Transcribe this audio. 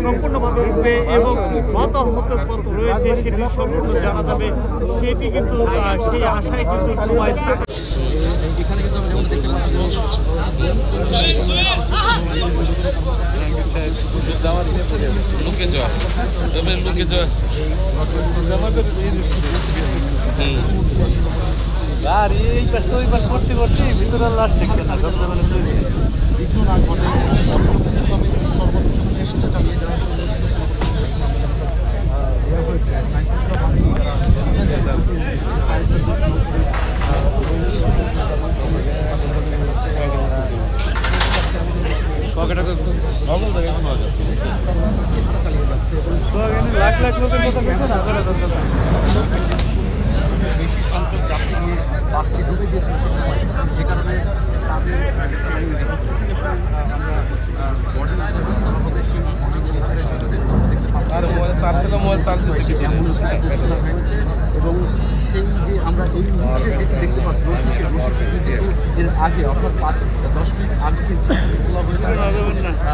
সম্পূর্ণভাবে উঠবে এবং হতাহতের পথ রয়েছে সেটি সম্পূর্ণ জানা যাবে সেটি কিন্তু সেই আশায় কিন্তু সবাই এখানে কিন্তু আমরা যেমন দেখতে পাচ্ছি লুকে যাওয়া আর এই পাশ তো ওই পাশ করতে করতে ভিতরে লাশ দেখছে না সব মানে বিঘ্ন না ঘটে সর্বোচ্চ চেষ্টা চালিয়ে যাওয়া লাখ লাখ লোকের কথা গেছে না বেশি সংখ্যক যাত্রী নিয়ে বাসটি ডুবে গিয়েছিল সে সময় যে কারণে তাদের এবং সেই যে আমরা এই মুহূর্তে যেটি দেখতে পাচ্ছি রশি এর আগে অর্থাৎ 5-10 মিনিট আগে কিন্তু